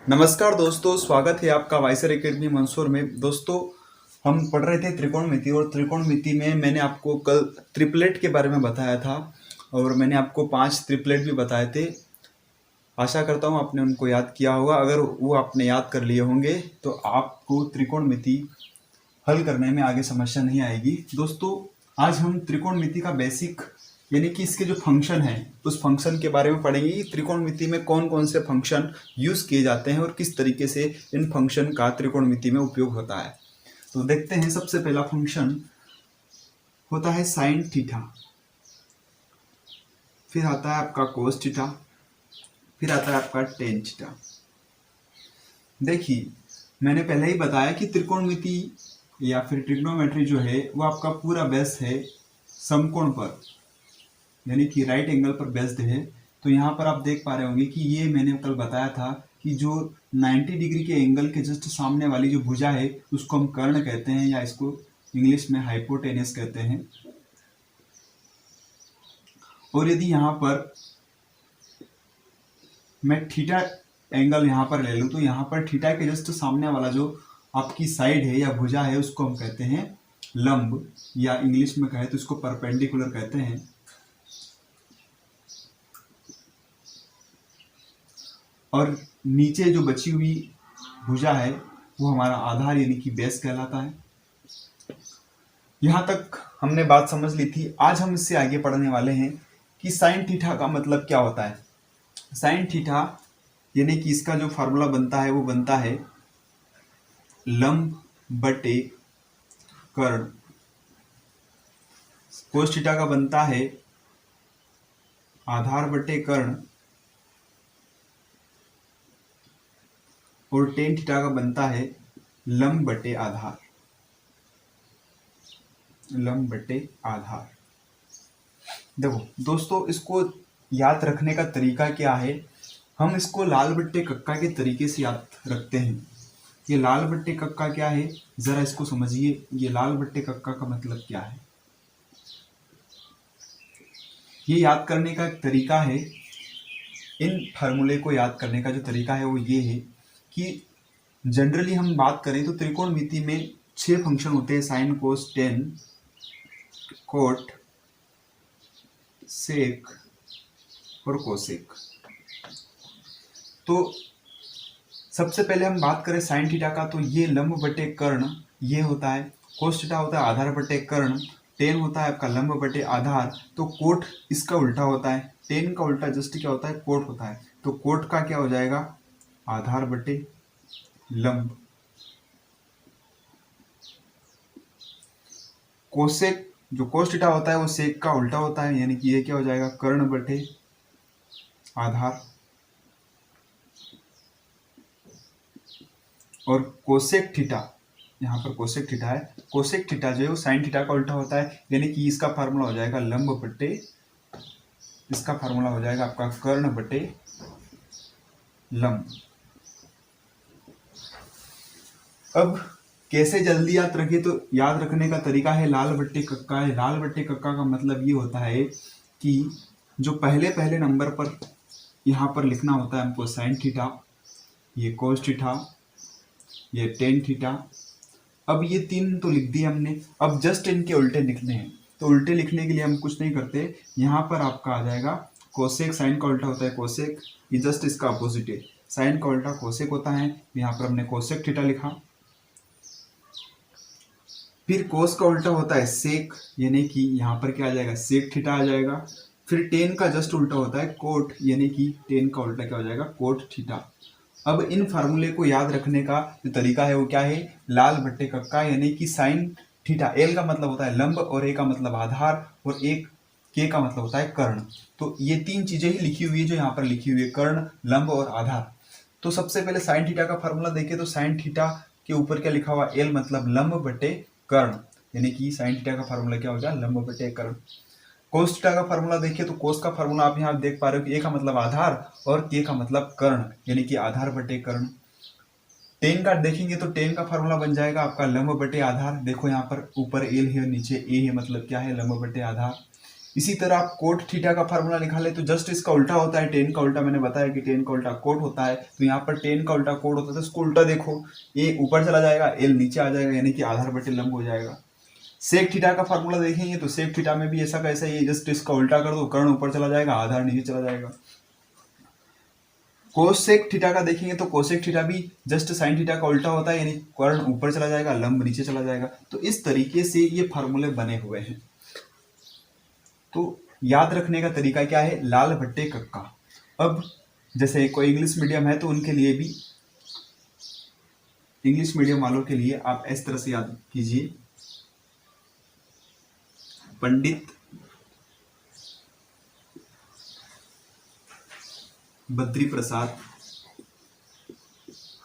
नमस्कार दोस्तों, स्वागत है आपका वाइसर एकेडमी मंसूर में। दोस्तों, हम पढ़ रहे थे त्रिकोणमिति और त्रिकोणमिति में मैंने आपको कल ट्रिपलेट के बारे में बताया था और मैंने आपको 5 ट्रिपलेट भी बताए थे। आशा करता हूँ आपने उनको याद किया होगा। अगर वो आपने याद कर लिए होंगे तो आपको त्रिकोणमिति हल करने में आगे समस्या नहीं आएगी। दोस्तों, आज हम त्रिकोणमिति का बेसिक यानी कि इसके जो फंक्शन है उस फंक्शन के बारे में पढ़ेंगे कि त्रिकोणमिति में कौन कौन से फंक्शन यूज किए जाते हैं और किस तरीके से इन फंक्शन का त्रिकोणमिति में उपयोग होता है। तो देखते हैं, सबसे पहला फंक्शन होता है साइन थीटा, फिर आता है आपका कोस थीटा, फिर आता है आपका टेन थीटा। देखिए, मैंने पहले ही बताया कि त्रिकोणमिति या फिर ट्रिग्नोमेट्री जो है वो आपका पूरा बेस है समकोण पर, यानी कि राइट एंगल पर बेस्ड है। तो यहाँ पर आप देख पा रहे होंगे कि ये मैंने कल बताया था कि जो 90 डिग्री के एंगल के जस्ट सामने वाली जो भुजा है उसको हम कर्ण कहते हैं या इसको इंग्लिश में हाइपोटेनस कहते हैं। और यदि यहाँ पर मैं थीटा एंगल यहाँ पर ले लूँ तो यहाँ पर थीटा के जस्ट सामने वाला जो आपकी साइड है या भुजा है उसको हम कहते हैं लंब, या इंग्लिश में कहे तो इसको परपेंडिकुलर कहते हैं। और नीचे जो बची हुई भुजा है वो हमारा आधार यानी कि बेस कहलाता है। यहां तक हमने बात समझ ली थी। आज हम इससे आगे पढ़ने वाले हैं कि साइन थीटा का मतलब क्या होता है। साइन थीटा यानी कि इसका जो फार्मूला बनता है वो बनता है लंब बटे कर्ण। कोस थीटा का बनता है आधार बटे कर्ण और टेन थीटा का बनता है लंब बटे आधार। लंब बटे आधार। देखो दोस्तों, इसको याद रखने का तरीका क्या है, हम इसको लाल बट्टे कक्का के तरीके से याद रखते हैं। ये लाल बट्टे कक्का क्या है, जरा इसको समझिए। ये लाल बट्टे कक्का का मतलब क्या है, ये याद करने का एक तरीका है। इन फार्मूले को याद करने का जो तरीका है वो ये है कि जनरली हम बात करें तो त्रिकोणमिति में 6 फंक्शन होते हैं, sine cos tan cot sec और कोसेक। तो सबसे पहले हम बात करें साइन थीटा का तो ये लंब बटे कर्ण ये होता है, कोस थीटा होता है आधार बटे कर्ण, टेन होता है आपका लंब बटे आधार। तो कोट इसका उल्टा होता है, टेन का उल्टा जस्ट क्या होता है, कोट होता है। तो कोट का क्या हो जाएगा, आधार बटे लंब। कोसेक जो कोस थीटा होता है वो सेक का उल्टा होता है, यानी कि ये क्या हो जाएगा, कर्ण बटे आधार। और कोसेक थीटा, यहाँ पर कोसेक थीटा है, कोसेक थीटा जो है वो साइन थीटा का उल्टा होता है, यानी कि इसका फार्मूला हो जाएगा लंब बटे, इसका फार्मूला हो जाएगा आपका कर्ण बटे लंब। अब कैसे जल्दी याद रखिए, तो याद रखने का तरीका है लाल बट्टे कक्का है। लाल बट्टे कक्का का मतलब ये होता है कि जो पहले पहले नंबर पर यहाँ पर लिखना होता है हमको साइन थीटा, ये कोस थीटा, ये टेन थीटा। अब ये 3 तो लिख दिए हमने, अब जस्ट इनके उल्टे लिखने हैं। तो उल्टे लिखने के लिए हम कुछ नहीं करते, यहाँ पर आपका आ जाएगा कोसेक, साइन का उल्टा होता है कोसेक, ये जस्ट इसका अपोजिट है, साइन का उल्टा कोसेक होता है। यहाँ पर हमने कोसेक थीटा लिखा। फिर कोस का उल्टा होता है सेक, यानी कि यहाँ पर क्या आ जाएगा, सेक थीटा आ जाएगा। फिर टेन का जस्ट उल्टा होता है कोट, यानी कि टेन का उल्टा क्या हो जाएगा, कोट थीटा। अब इन फार्मूले को याद रखने का जो तरीका है वो क्या है, लाल बट्टे कक्का, यानी कि साइन थीटा, एल का मतलब होता है लंब और ए का मतलब आधार और एक के का मतलब होता है कर्ण। तो ये 3 चीजें ही लिखी हुई है जो यहाँ पर लिखी हुई है, कर्ण, लंब और आधार। तो सबसे पहले साइन थीटा का फार्मूला देखें तो साइन थीटा के ऊपर क्या लिखा हुआ, एल मतलब लंब बटे कर्ण, यानी कि साइन थीटा का फार्मूला क्या हो गया, लंब बटे कर्ण। कोस थीटा का फार्मूला देखिए तो कोस का फार्मूला आप यहाँ देख पा रहे हो कि ए का मतलब आधार और के का मतलब कर्ण, यानी कि आधार बटे कर्ण। टेन का देखेंगे तो टेन का फार्मूला बन जाएगा आपका लंब बटे आधार। देखो यहाँ पर ऊपर एल है नीचे ए है, मतलब क्या है, लंब बटे आधार। इसी तरह आप कोट थीटा का फार्मूला निकाले तो जस्ट इसका उल्टा होता है, टेन का उल्टा। मैंने बताया कि टेन का उल्टा कोट होता है, तो यहाँ पर टेन का उल्टा कोट होता है, तो इसको उल्टा देखो, ए ऊपर चला जाएगा, एल नीचे आ जाएगा, यानी कि आधार बटे लंब हो जाएगा। सेक थीटा का फार्मूला देखेंगे तो सेक थीटा में भी ऐसा कैसा ही, जस्ट इसका उल्टा कर दो, कर्ण ऊपर चला जाएगा, आधार नीचे चला जाएगा। कोसेक थीटा का देखेंगे तो कोसेक थीटा भी जस्ट साइन थीटा का उल्टा होता है, यानी कर्ण ऊपर चला जाएगा, लंब नीचे चला जाएगा। तो इस तरीके से ये फार्मूले बने हुए हैं। तो याद रखने का तरीका क्या है, लाल भट्टे कक्का। अब जैसे कोई इंग्लिश मीडियम है तो उनके लिए भी, इंग्लिश मीडियम वालों के लिए आप इस तरह से याद कीजिए, पंडित बद्री प्रसाद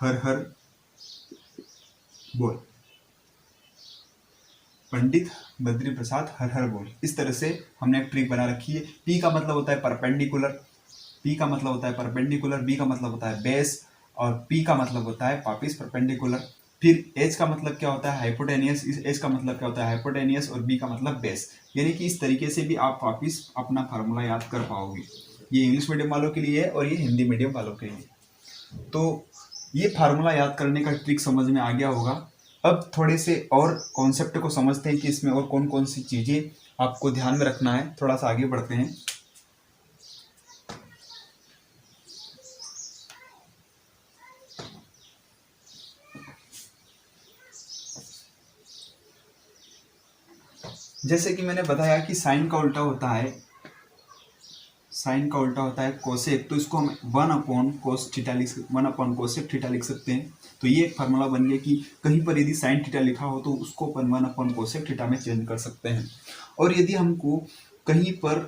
हर हर बोल, पंडित बद्री प्रसाद हर हर बोल। इस तरह से हमने एक ट्रिक बना रखी है। पी का मतलब होता है परपेंडिकुलर, पी का मतलब होता है परपेंडिकुलर, बी का मतलब होता है बेस, और पी का मतलब होता है पापिस परपेंडिकुलर। फिर एच का मतलब क्या होता है, हाइपोटेनियस, इस एच का मतलब क्या होता है, हाइपोटेनियस, और बी का मतलब बेस। यानी कि इस तरीके से भी आप वापिस अपना फार्मूला याद कर पाओगे। ये इंग्लिश मीडियम वालों के लिए है और ये हिंदी मीडियम वालों के लिए। तो ये फार्मूला याद करने का ट्रिक समझ में आ गया होगा। अब थोड़े से और कॉन्सेप्ट को समझते हैं कि इसमें और कौन कौन सी चीज़ें आपको ध्यान में रखना है। थोड़ा सा आगे बढ़ते हैं। जैसे कि मैंने बताया कि साइन का उल्टा होता है, साइन का उल्टा होता है कोसेक, तो इसको हम 1/cos थीटा लिख, 1/cosec थीटा लिख सकते हैं। तो ये एक फार्मूला बन गया कि कहीं पर यदि साइन थीटा लिखा हो तो उसको अपन 1/cosec थीटा में चेंज कर सकते हैं। और यदि हमको कहीं पर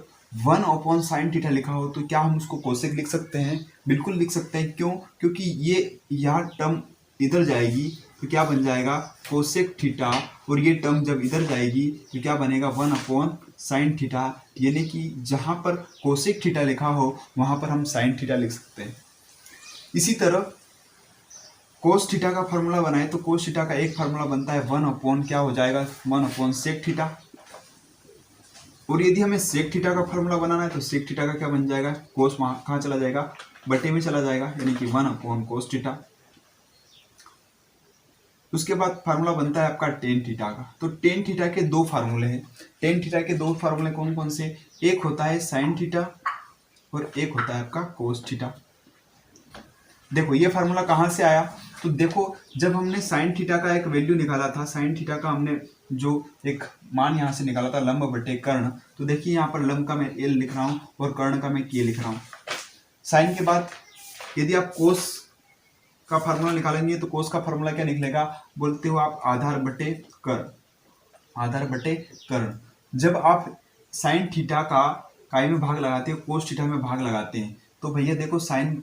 1/sin थीटा लिखा हो तो क्या हम उसको कोसेक लिख सकते हैं? बिल्कुल लिख सकते हैं। क्यों? क्योंकि ये यहाँ टर्म इधर जाएगी तो क्या बन जाएगा, कोसेक थीटा, और ये टर्म जब इधर जाएगी तो क्या बनेगा, 1/sin थीटा। यानी कि जहाँ पर कोसेक थीटा लिखा हो वहाँ पर हम साइन थीटा लिख सकते हैं। इसी तरह कोस थीटा का फार्मूला बनाए तो कोस थीटा का एक फार्मूला बनता है 1/ क्या हो जाएगा, 1/sec थीटा। और यदि हमें सेक थीटा का फार्मूला बनाना है तो सेक थीटा का क्या बन जाएगा, कोस वहाँ कहाँ चला जाएगा, बटे में चला जाएगा, यानी कि 1/cos थीटा। उसके बाद फार्मूला बनता है आपका टेन थीटा का। तो टेन थीटा के दो फार्मूले हैं। टेन थीटा के दो फार्मूले कौन कौन से, एक होता है साइन थीटा और एक होता है आपका कोस थीटा। देखो ये फार्मूला कहाँ से आया, तो देखो जब हमने साइन थीटा का एक वैल्यू निकाला था, साइन थीटा का हमने जो एक मान यहाँ से निकाला था, लंब बटे कर्ण, तो देखिए यहाँ पर लंब का मैं एल लिख रहा हूँ और कर्ण का मैं के लिख रहा हूँ। साइन के बाद यदि आप कोस का फार्मूला निकालेंगे तो कोस का फार्मूला क्या निकलेगा, बोलते हो आप आधार बटे कर्ण, आधार बटे कर्ण। जब आप साइन थीटा का काय में भाग लगाते हो, कोस थीटा में भाग लगाते हैं, तो भैया देखो साइन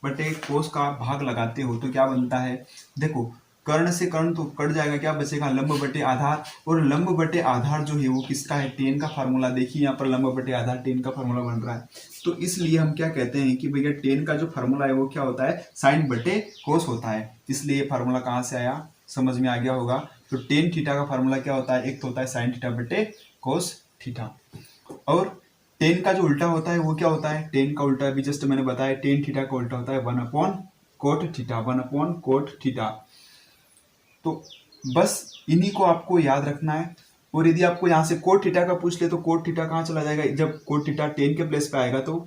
बटे कोस का भाग लगाते हो तो क्या बनता है, देखो कर्ण से कर्ण तो कट जाएगा, क्या बचेगा, लंब बटे आधार। और लंब बटे आधार जो है वो किसका है, टेन का फार्मूला। देखिए यहाँ पर लंब बटे आधार टेन का फार्मूला बन रहा है। तो इसलिए हम क्या कहते हैं कि भैया टेन का जो फार्मूला है वो क्या होता है, साइन बटे कोस होता है। इसलिए ये फार्मूला कहाँ से आया, समझ में आ गया होगा। तो टेन थीटा का फार्मूला क्या होता है, एक तो होता है साइन थीटा बटे कोस थीटा, और टेन का जो उल्टा होता है वो क्या होता है, टेन का उल्टा भी जस्ट मैंने बताया, टेन थीटा का उल्टा होता है 1/cot थीटा, 1/cot थीटा। तो बस इन्हीं को आपको याद रखना है। और यदि आपको यहाँ से कोट थीटा का पूछ ले तो कोट थीटा कहाँ चला जाएगा, जब कोट थीटा टेन के प्लेस पे आएगा तो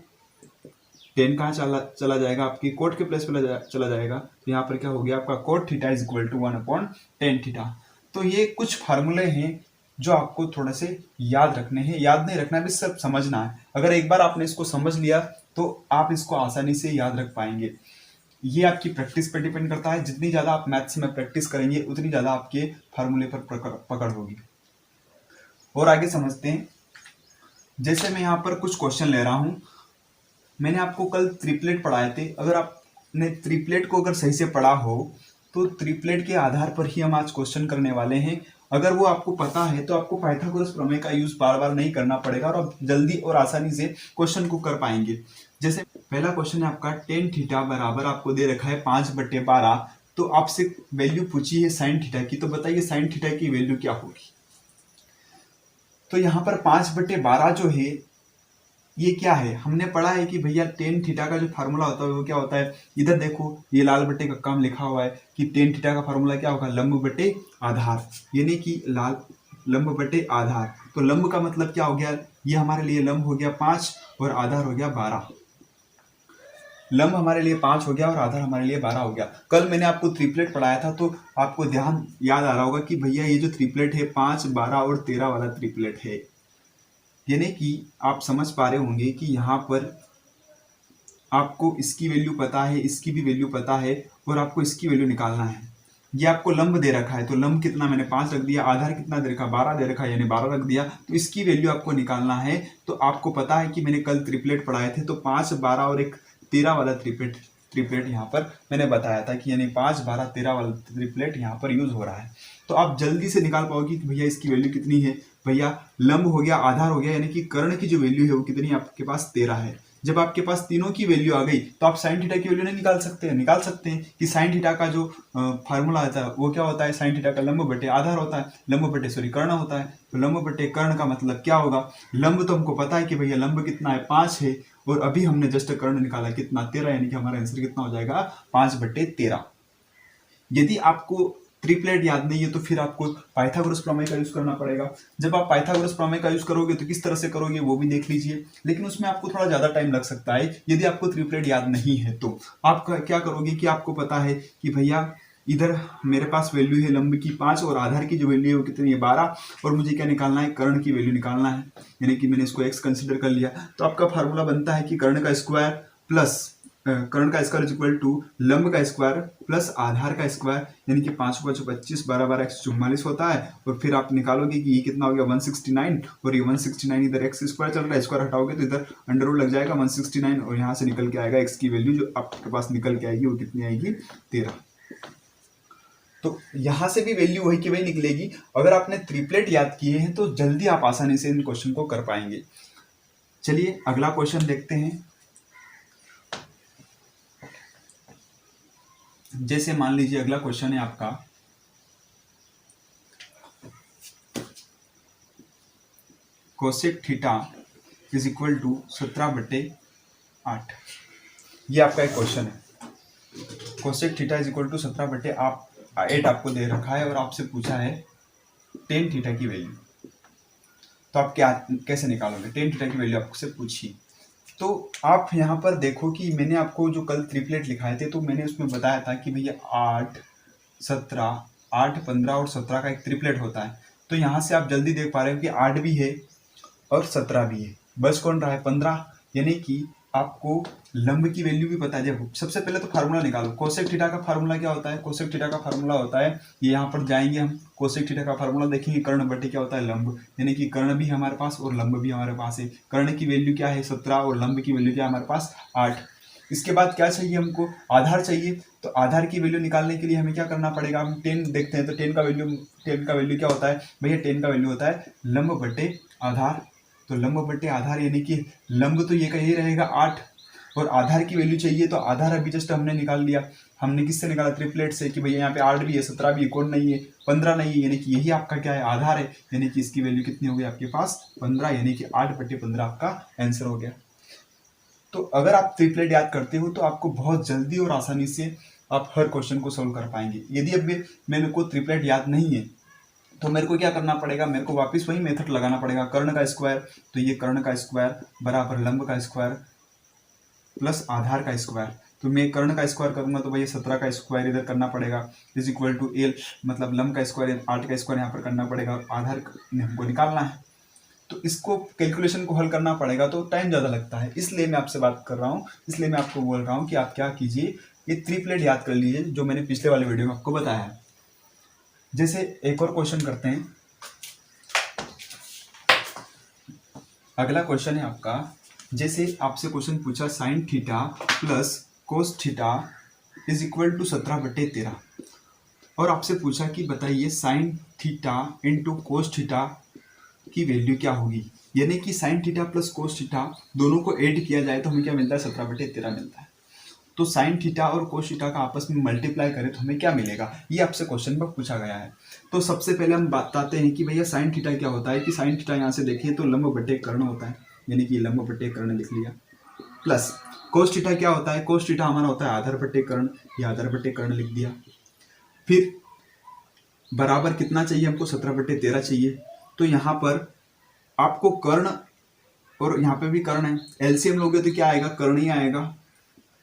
टेन कहाँ चला जाएगा, आपकी कोट के प्लेस पे चला जाएगा। तो यहाँ पर क्या हो गया आपका, cot theta is equal to 1/tan theta. तो ये कुछ फार्मूले हैं जो आपको थोड़ा से याद रखने हैं, याद नहीं रखना भी, सब समझना है। अगर एक बार आपने इसको समझ लिया तो आप इसको आसानी से याद रख पाएंगे। ये आपकी प्रैक्टिस पर डिपेंड करता है। जितनी ज़्यादा आप मैथ्स में प्रैक्टिस करेंगे उतनी ज़्यादा आपके फार्मूले पर पकड़ होगी। और आगे समझते हैं। जैसे मैं यहाँ पर कुछ क्वेश्चन ले रहा हूँ, मैंने आपको कल ट्रिपलेट पढ़ाए थे। अगर आपने ट्रिपलेट को अगर सही से पढ़ा हो तो ट्रिपलेट के आधार पर ही हम आज क्वेश्चन करने वाले हैं। अगर वो आपको पता है तो आपको पाइथागोरस प्रमेय का यूज बार बार नहीं करना पड़ेगा और आप जल्दी और आसानी से क्वेश्चन को कर पाएंगे। जैसे पहला क्वेश्चन है आपका, टेन थीटा बराबर आपको दे रखा है 5/12। तो आपसे वैल्यू पूछी है साइन थीटा की, तो बताइए साइन थीटा की वैल्यू क्या होगी। तो यहाँ पर 5/12 जो है ये क्या है, हमने पढ़ा है कि भैया टेन थीटा का जो फार्मूला होता है वो क्या होता है, इधर देखो ये लाल बट्टे का काम लिखा हुआ है कि टेन थीटा का फार्मूला क्या होगा, लंब बटे आधार, यानी कि लाल लंब बटे आधार। तो लंब का मतलब क्या हो गया, ये हमारे लिए लंब हो गया 5 और आधार हो गया 12। लंब हमारे लिए 5 हो गया और आधार हमारे लिए 12 हो गया। कल मैंने आपको ट्रिपलेट पढ़ाया था तो आपको ध्यान याद आ रहा होगा कि भैया ये जो ट्रिपलेट है 5, 12 और 13 वाला ट्रिपलेट है, यानी कि आप समझ पा रहे होंगे कि यहाँ पर आपको इसकी वैल्यू पता है, इसकी भी वैल्यू पता है और आपको इसकी वैल्यू निकालना है। ये आपको लंब दे रखा है तो लंब कितना मैंने 5 रख दिया, आधार कितना दे रखा 12 दे रखा है, यानी 12 रख दिया। तो इसकी वैल्यू आपको निकालना है। तो आपको पता है कि मैंने कल ट्रिपलेट पढ़ाए थे, तो 5, 12 और एक 13 वाला ट्रिपलेट यहाँ पर मैंने बताया था कि यानी 5, 12, 13 वाला ट्रिपलेट यहाँ पर यूज हो रहा है। तो आप जल्दी से निकाल पाओगे कि भैया इसकी वैल्यू कितनी है। भैया लंब हो गया, आधार हो गया, यानी कि कर्ण की जो वैल्यू है वो कितनी आपके पास 13 है। जब आपके पास तीनों की वैल्यू आ गई तो आप साइन थीटा की वैल्यू नहीं निकाल सकते हैं कि साइन थीटा का जो फार्मूला आता है वो क्या होता है, साइन थीटा का लंब बटे आधार होता है, लंब बटे सॉरी कर्ण होता है। तो लंब बटे कर्ण का मतलब क्या होगा, लंब तो हमको पता है कि भैया लंब कितना है 5 है और अभी हमने जस्ट कर्ण निकाला कितना 13, यानी कि हमारा आंसर कितना हो जाएगा 5/13। यदि आपको ट्रिपलेट याद नहीं है तो फिर आपको पाइथागोरस प्रमेय का यूज करना पड़ेगा। जब आप पाइथागोरस प्रमेय का यूज करोगे तो किस तरह से करोगे वो भी देख लीजिए, लेकिन उसमें आपको थोड़ा ज्यादा टाइम लग सकता है। यदि आपको ट्रिपलेट याद नहीं है तो आप क्या करोगे कि आपको पता है कि भैया इधर मेरे पास वैल्यू है लंब की 5 और आधार की जो वैल्यू है वो कितनी है 12 और मुझे क्या निकालना है, कर्ण की वैल्यू निकालना है, यानी कि मैंने इसको x कंसिडर कर लिया। तो आपका फार्मूला बनता है कि कर्ण का स्क्वायर प्लस कर्ण का स्क्वायर इज इक्वल टू लंब का स्क्वायर प्लस आधार का स्क्वायर, यानी कि 5 5 25, 12 12 144 होता है। और फिर आप निकालोगे कि ये कितना हो गया 169 और ये 169 इधर एक्स स्क्वायर चल रहा है, स्क्वायर हटाओगे तो इधर अंडर रूट लग जाएगा 169 और यहाँ से निकल के आएगा एक्स की वैल्यू जो आपके पास निकल के आएगी वो कितनी आएगी 13। तो यहाँ से भी वैल्यू वही की वही निकलेगी। अगर आपने ट्रिपलेट याद किए हैं तो जल्दी आप आसानी से इन क्वेश्चन को कर पाएंगे। चलिए अगला क्वेश्चन देखते हैं। जैसे मान लीजिए अगला क्वेश्चन है आपका cosec theta is equal to 17/8। ये आपका एक क्वेश्चन है। Cosec theta is equal to 17/8 आपको दे रखा है और आपसे पूछा है टेन थीटा की वैल्यू। तो आप क्या कैसे निकालोगे, टेन थीटा की वैल्यू आपसे पूछी। तो आप यहाँ पर देखो कि मैंने आपको जो कल ट्रिपलेट लिखाए थे तो मैंने उसमें बताया था कि भैया 8, 17, 8, 15 और 17 का एक ट्रिपलेट होता है। तो यहाँ से आप जल्दी देख पा रहे हो कि 8 भी है और 17 भी है, बस कौन रहा है 15। यानी कि आपको लंब की वैल्यू भी पता है। जब सबसे पहले तो फार्मूला निकालो, कोसेक थीटा का फार्मूला क्या होता है, कोसेक थीटा का फार्मूला होता है ये, यहाँ पर जाएंगे हम कोसेक थीटा का फार्मूला देखेंगे, कर्ण बटे क्या होता है लंब, यानी कि कर्ण भी हमारे पास और लंब भी हमारे पास है। कर्ण की वैल्यू क्या है 17 और लंब की वैल्यू क्या है हमारे पास 8। इसके बाद क्या चाहिए हमको, आधार चाहिए। तो आधार की वैल्यू निकालने के लिए हमें क्या करना पड़ेगा, हम 10 देखते हैं। तो 10 का वैल्यू क्या होता है भैया, 10 का वैल्यू होता है लंब बटे आधार। तो लंब बटे आधार यानी कि लंब तो ये का ही रहेगा 8 और आधार की वैल्यू चाहिए। तो आधार अभी जस्ट हमने निकाल लिया। हमने किससे निकाला, ट्रिपलेट से, कि भैया यहाँ पे 8 भी है 17 भी है, कौन नहीं है 15 नहीं है, यानी कि यही आपका क्या है आधार है। यानी कि इसकी वैल्यू कितनी हो गई आपके पास 15, यानी कि 8/15 आपका आंसर हो गया। तो अगर आप ट्रिपलेट याद करते हो तो आपको बहुत जल्दी और आसानी से आप हर क्वेश्चन को सोल्व कर पाएंगे। यदि अब मेरे को ट्रिपलेट याद नहीं है तो मेरे को क्या करना पड़ेगा, मेरे को वापस वही मेथड लगाना पड़ेगा, कर्ण का स्क्वायर। तो ये कर्ण का स्क्वायर बराबर लंब का स्क्वायर प्लस आधार का स्क्वायर। तो मैं कर्ण का स्क्वायर करूंगा तो भैया 17 का स्क्वायर इधर करना पड़ेगा इज इक्वल टू एल, मतलब लंब का स्क्वायर 8 का स्क्वायर यहाँ पर करना पड़ेगा, आधार हमको निकालना है। तो इसको कैलकुलेशन को हल करना पड़ेगा तो टाइम ज़्यादा लगता है, इसलिए मैं आपसे बात कर रहा हूँ, इसलिए मैं आपको बोल रहा हूँ कि आप क्या कीजिए, ये ट्रिपलेट याद कर लीजिए जो मैंने पिछले वाले वीडियो में आपको बताया है। जैसे एक और क्वेश्चन करते हैं। अगला क्वेश्चन है आपका, जैसे आपसे क्वेश्चन पूछा sine theta plus cos theta is equal to 17/13 और आपसे पूछा कि बताइए sine theta into cos theta की वैल्यू क्या होगी। यानी कि sine theta plus cos theta दोनों को ऐड किया जाए तो हमें क्या मिलता है 17/13 मिलता है। तो साइन थीटा और कोस थीटा का आपस में मल्टीप्लाई करें तो हमें क्या मिलेगा, ये आपसे क्वेश्चन में पूछा गया है। तो सबसे पहले हम बताते हैं कि भैया साइन थीटा क्या होता है। कि साइन थीटा यहाँ से देखिए तो लंब बटे कर्ण होता है, यानी कि लंब बटे कर्ण लिख लिया, प्लस कोस थीटा क्या होता है, कोस थीटा हमारा होता है आधार बटे कर्ण, ये आधार बटे कर्ण लिख दिया। फिर बराबर कितना चाहिए हमको, 17/13 चाहिए। तो यहाँ पर आपको कर्ण और यहाँ पे भी कर्ण है, एलसीएम लोगे तो क्या आएगा, कर्ण ही आएगा।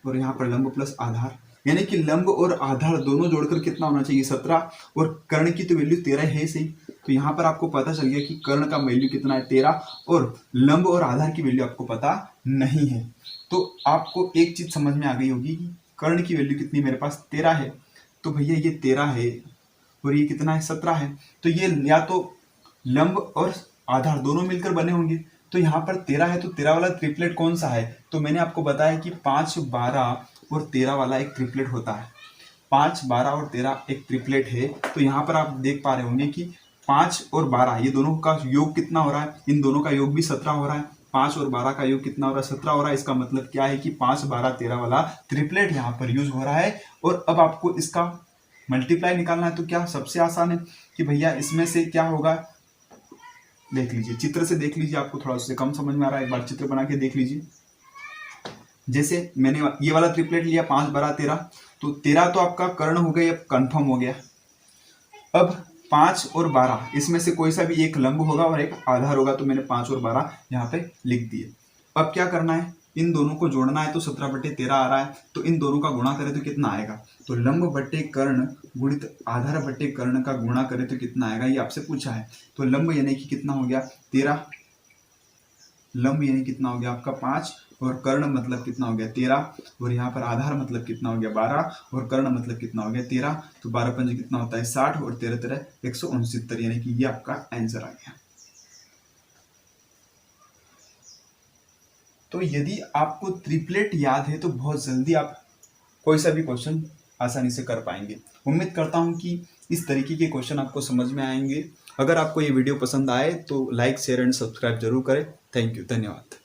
और यहाँ पर लंब प्लस आधार, यानी कि लंब और आधार दोनों जोड़कर कितना होना चाहिए, 17। और कर्ण की तो वैल्यू 13 है सही। तो यहाँ पर आपको पता चल गया कि कर्ण का वैल्यू कितना है, 13, और लंब और आधार की वैल्यू आपको पता नहीं है। तो आपको एक चीज समझ में आ गई होगी कि कर्ण की वैल्यू कितनी, मेरे पास 13 है, तो भैया ये 13 है और ये कितना है, 17 है। तो ये या तो लंब और आधार दोनों मिलकर बने होंगे। तो यहाँ पर 13 है, तो 13 वाला ट्रिपलेट कौन सा है, तो मैंने आपको बताया कि 5, 12 और 13 वाला एक ट्रिपलेट होता है। 5, 12 और 13 एक ट्रिपलेट है। तो यहाँ पर आप देख पा रहे होंगे कि 5 और 12 ये दोनों का योग कितना हो रहा है, इन दोनों का योग भी 17 हो रहा है। 5 और 12 का योग कितना हो रहा है, 17 हो रहा है। इसका मतलब क्या है कि 5, 12, 13 वाला ट्रिपलेट यहाँ पर यूज हो रहा है। और अब आपको इसका मल्टीप्लाई निकालना है। तो क्या सबसे आसान है कि भैया इसमें से क्या होगा, देख लीजिए, चित्र से देख लीजिए, आपको थोड़ा उससे कम समझ में आ रहा है, एक बार चित्र बना के देख लीजिए। जैसे मैंने ये वाला ट्रिपलेट लिया 5, 12, 13, तो 13 तो आपका कर्ण हो गया, अब कंफर्म हो गया। अब 5 और 12 इसमें से कोई सा भी एक लंब होगा और एक आधार होगा, तो मैंने 5 और 12 यहाँ पे लिख दिए। अब क्या करना है, इन दोनों को जोड़ना है। तो 17/13 आ रहा है, तो इन दोनों का गुणा करें तो कितना आएगा, तो लंब बटे कर्ण गुणित आधार बटे कर्ण का गुणा करें तो कितना आएगा, ये आपसे पूछा है। तो लंब यानी कि कितना हो गया 13, लंब यानी कितना हो गया आपका 5, और कर्ण मतलब कितना हो गया 13, और यहाँ पर आधार मतलब कितना हो गया 12, और कर्ण मतलब कितना हो गया 13। तो 12 पंजे कितना होता है 60, और 13 13 169, यानी कि ये आपका आंसर आ गया। तो यदि आपको ट्रिपलेट याद है तो बहुत जल्दी आप कोई सा भी क्वेश्चन आसानी से कर पाएंगे। उम्मीद करता हूं कि इस तरीके के क्वेश्चन आपको समझ में आएंगे। अगर आपको ये वीडियो पसंद आए तो लाइक, शेयर एंड सब्सक्राइब जरूर करें। थैंक यू, धन्यवाद।